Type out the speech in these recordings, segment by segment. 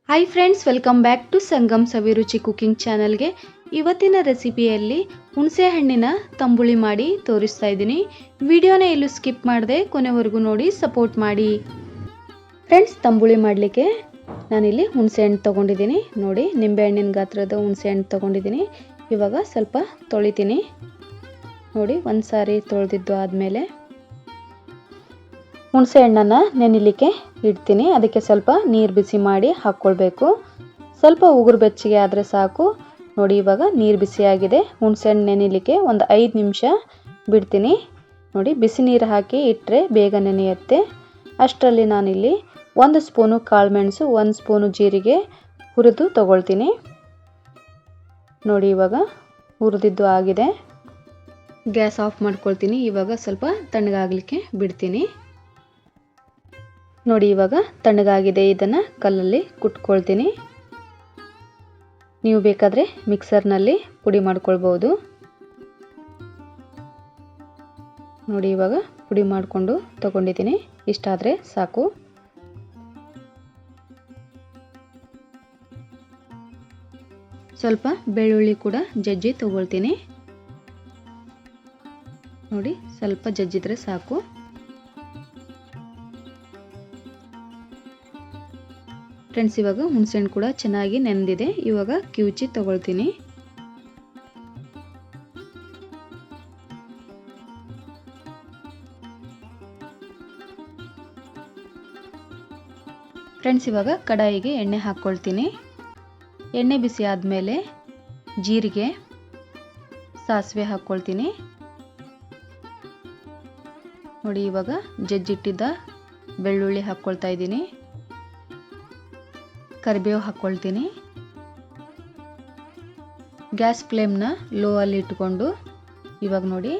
Hi friends, welcome back to Sangam Saviruchi cooking ಚಾನಲ್ಗೆ. ಇವತ್ತಿನ ರೆಸಿಪಿಯಲ್ಲಿ ಹುಣಸೆ ಹಣ್ಣಿನ ತಂಬುಳಿ ಮಾಡಿ ತೋರಿಸ್ತಾ ಇದ್ದೀನಿ. ವಿಡಿಯೋನ ಎಲ್ಲೂ ಸ್ಕಿಪ್ ಮಾಡದೆ ಕೊನೆವರೆಗೂ ನೋಡಿ ಸಪೋರ್ಟ್ ಮಾಡಿ. ಫ್ರೆಂಡ್ಸ್, ತಂಬುಳಿ ಮಾಡಲಿಕ್ಕೆ ನಾನಿಲ್ಲಿ ಹುಣಸೆ ಹಣ್ಣು ತೊಗೊಂಡಿದ್ದೀನಿ. ನೋಡಿ, ನಿಂಬೆ ಹಣ್ಣಿನ ಗಾತ್ರದ ಹುಣಸೆ ಹಣ್ಣು ತೊಗೊಂಡಿದ್ದೀನಿ. ಇವಾಗ ಸ್ವಲ್ಪ ತೊಳಿತೀನಿ. ನೋಡಿ, ಒಂದು ಸಾರಿ ತೊಳೆದಿದ್ದು ಆದಮೇಲೆ ಹುಣಸೆ ಹಣ್ಣನ್ನು ನೆನೆಲಿಕ್ಕೆ ಇಡ್ತೀನಿ. ಅದಕ್ಕೆ ಸ್ವಲ್ಪ ನೀರು ಬಿಸಿ ಮಾಡಿ ಹಾಕ್ಕೊಳ್ಬೇಕು. ಸ್ವಲ್ಪ ಉಗುರು ಬೆಚ್ಚಗೆ ಆದರೆ ಸಾಕು. ನೋಡಿ, ಇವಾಗ ನೀರು ಬಿಸಿಯಾಗಿದೆ. ಹುಣಸೆ ಹಣ್ಣು ನೆನೆಲಿಕ್ಕೆ ಒಂದು 5 ನಿಮಿಷ ಬಿಡ್ತೀನಿ. ನೋಡಿ, ಬಿಸಿ ನೀರು ಹಾಕಿ ಇಟ್ಟರೆ ಬೇಗ ನೆನೆಯುತ್ತೆ. ಅಷ್ಟರಲ್ಲಿ ನಾನಿಲ್ಲಿ 1 ಸ್ಪೂನು ಕಾಳುಮೆಣಸು, 1 ಸ್ಪೂನು ಜೀರಿಗೆ ಹುರಿದು ತಗೊಳ್ತೀನಿ. ನೋಡಿ, ಇವಾಗ ಹುರಿದಿದ್ದು ಆಗಿದೆ. ಗ್ಯಾಸ್ ಆಫ್ ಮಾಡ್ಕೊಳ್ತೀನಿ. ಇವಾಗ ಸ್ವಲ್ಪ ತಣ್ಣಗಾಗಲಿಕ್ಕೆ ಬಿಡ್ತೀನಿ. ನೋಡಿ, ಇವಾಗ ತಣ್ಣಗಾಗಿದೆ. ಇದನ್ನು ಕಲ್ಲಲ್ಲಿ ಕುಟ್ಕೊಳ್ತೀನಿ. ನೀವು ಬೇಕಾದರೆ ಮಿಕ್ಸರ್ನಲ್ಲಿ ಪುಡಿ ಮಾಡ್ಕೊಳ್ಬೋದು. ನೋಡಿ, ಇವಾಗ ಪುಡಿ ಮಾಡಿಕೊಂಡು ತಗೊಂಡಿದ್ದೀನಿ. ಇಷ್ಟಾದರೆ ಸಾಕು. ಸ್ವಲ್ಪ ಬೆಳ್ಳುಳ್ಳಿ ಕೂಡ ಜಜ್ಜಿ ತಗೊಳ್ತೀನಿ. ನೋಡಿ, ಸ್ವಲ್ಪ ಜಜ್ಜಿದ್ರೆ ಸಾಕು. ಫ್ರೆಂಡ್ಸ್, ಇವಾಗ ಹುಣಸೆಹಣ್ಣು ಕೂಡ ಚೆನ್ನಾಗಿ ನೆನೆದಿದೆ. ಇವಾಗ ಕಿವುಚಿ ತಗೊಳ್ತೀನಿ. ಫ್ರೆಂಡ್ಸ್, ಇವಾಗ ಕಡಾಯಿಗೆ ಎಣ್ಣೆ ಹಾಕ್ಕೊಳ್ತೀನಿ. ಎಣ್ಣೆ ಬಿಸಿ ಆದಮೇಲೆ ಜೀರಿಗೆ, ಸಾಸಿವೆ ಹಾಕ್ಕೊಳ್ತೀನಿ. ನೋಡಿ, ಇವಾಗ ಜಜ್ಜಿಟ್ಟಿದ್ದ ಬೆಳ್ಳುಳ್ಳಿ ಹಾಕ್ಕೊಳ್ತಾ ಇದ್ದೀನಿ. ಕರಿಬೇವು ಹಾಕ್ಕೊಳ್ತೀನಿ. ಗ್ಯಾಸ್ ಫ್ಲೇಮ್ನ ಲೋ ಅಲ್ಲಿ ಇಟ್ಕೊಂಡು ಇವಾಗ ನೋಡಿ,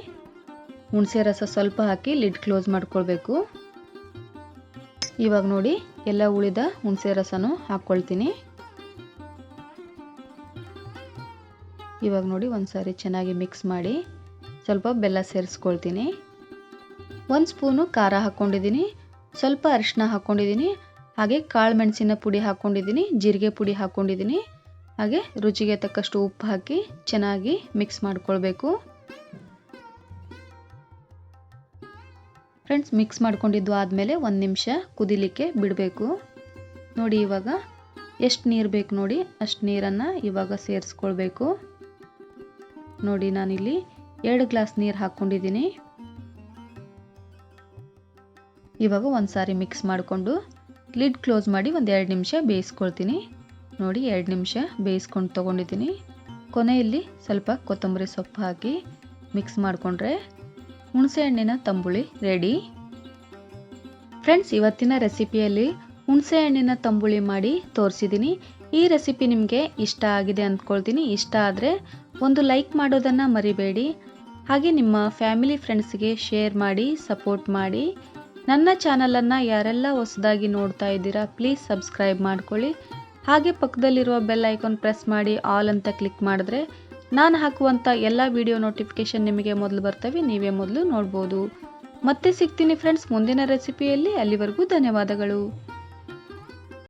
ಹುಣಸೆ ರಸ ಸ್ವಲ್ಪ ಹಾಕಿ ಲಿಡ್ ಕ್ಲೋಸ್ ಮಾಡ್ಕೊಳ್ಬೇಕು. ಇವಾಗ ನೋಡಿ, ಎಲ್ಲ ಉಳಿದ ಹುಣಸೆ ರಸನೂ ಹಾಕ್ಕೊಳ್ತೀನಿ. ಇವಾಗ ನೋಡಿ, ಒಂದ್ಸಾರಿ ಚೆನ್ನಾಗಿ ಮಿಕ್ಸ್ ಮಾಡಿ ಸ್ವಲ್ಪ ಬೆಲ್ಲ ಸೇರಿಸ್ಕೊಳ್ತೀನಿ. 1 ಸ್ಪೂನು ಖಾರ ಹಾಕ್ಕೊಂಡಿದ್ದೀನಿ. ಸ್ವಲ್ಪ ಅರಿಶಿನ ಹಾಕ್ಕೊಂಡಿದ್ದೀನಿ. ಹಾಗೆ ಕಾಳು ಮೆಣಸಿನ ಪುಡಿ ಹಾಕ್ಕೊಂಡಿದ್ದೀನಿ. ಜೀರಿಗೆ ಪುಡಿ ಹಾಕ್ಕೊಂಡಿದ್ದೀನಿ. ಹಾಗೆ ರುಚಿಗೆ ತಕ್ಕಷ್ಟು ಉಪ್ಪು ಹಾಕಿ ಚೆನ್ನಾಗಿ ಮಿಕ್ಸ್ ಮಾಡ್ಕೊಳ್ಬೇಕು. ಫ್ರೆಂಡ್ಸ್, ಮಿಕ್ಸ್ ಮಾಡ್ಕೊಂಡಿದ್ದು ಆದಮೇಲೆ 1 ನಿಮಿಷ ಕುದಿಲಿಕ್ಕೆ ಬಿಡಬೇಕು. ನೋಡಿ, ಇವಾಗ ಎಷ್ಟು ನೀರು ಬೇಕು ನೋಡಿ ಅಷ್ಟು ನೀರನ್ನು ಇವಾಗ ಸೇರಿಸ್ಕೊಳ್ಬೇಕು. ನೋಡಿ, ನಾನಿಲ್ಲಿ 2 ಗ್ಲಾಸ್ ನೀರು ಹಾಕ್ಕೊಂಡಿದ್ದೀನಿ. ಇವಾಗ ಒಂದು ಸಾರಿ ಮಿಕ್ಸ್ ಮಾಡಿಕೊಂಡು ಲಿಡ್ ಕ್ಲೋಸ್ ಮಾಡಿ ಒಂದು 2 ನಿಮಿಷ ಬೇಯಿಸ್ಕೊಳ್ತೀನಿ. ನೋಡಿ, 2 ನಿಮಿಷ ಬೇಯಿಸ್ಕೊಂಡು ತೊಗೊಂಡಿದ್ದೀನಿ. ಕೊನೆಯಲ್ಲಿ ಸ್ವಲ್ಪ ಕೊತ್ತಂಬರಿ ಸೊಪ್ಪು ಹಾಕಿ ಮಿಕ್ಸ್ ಮಾಡಿಕೊಂಡ್ರೆ ಹುಣಸೆ ಹಣ್ಣಿನ ತಂಬುಳಿ ರೆಡಿ. ಫ್ರೆಂಡ್ಸ್, ಇವತ್ತಿನ ರೆಸಿಪಿಯಲ್ಲಿ ಹುಣಸೆ ಹಣ್ಣಿನ ತಂಬುಳಿ ಮಾಡಿ ತೋರಿಸಿದ್ದೀನಿ. ಈ ರೆಸಿಪಿ ನಿಮಗೆ ಇಷ್ಟ ಆಗಿದೆ ಅಂದ್ಕೊಳ್ತೀನಿ. ಇಷ್ಟ ಆದರೆ ಒಂದು ಲೈಕ್ ಮಾಡೋದನ್ನು ಮರಿಬೇಡಿ. ಹಾಗೆ ನಿಮ್ಮ ಫ್ಯಾಮಿಲಿ ಫ್ರೆಂಡ್ಸ್ಗೆ ಶೇರ್ ಮಾಡಿ ಸಪೋರ್ಟ್ ಮಾಡಿ. ನನ್ನ ಚಾನಲನ್ನು ಯಾರೆಲ್ಲ ಹೊಸದಾಗಿ ನೋಡ್ತಾ ಇದ್ದೀರಾ ಪ್ಲೀಸ್ ಸಬ್ಸ್ಕ್ರೈಬ್ ಮಾಡ್ಕೊಳ್ಳಿ. ಹಾಗೆ ಪಕ್ಕದಲ್ಲಿರುವ ಬೆಲ್ ಐಕಾನ್ ಪ್ರೆಸ್ ಮಾಡಿ ಆಲ್ ಅಂತ ಕ್ಲಿಕ್ ಮಾಡಿದ್ರೆ ನಾನು ಹಾಕುವಂಥ ಎಲ್ಲ ವಿಡಿಯೋ ನೋಟಿಫಿಕೇಷನ್ ನಿಮಗೆ ಮೊದಲು ಬರ್ತವೆ, ನೀವೇ ಮೊದಲು ನೋಡ್ಬೋದು. ಮತ್ತೆ ಸಿಗ್ತೀನಿ ಫ್ರೆಂಡ್ಸ್ ಮುಂದಿನ ರೆಸಿಪಿಯಲ್ಲಿ. ಅಲ್ಲಿವರೆಗೂ ಧನ್ಯವಾದಗಳು.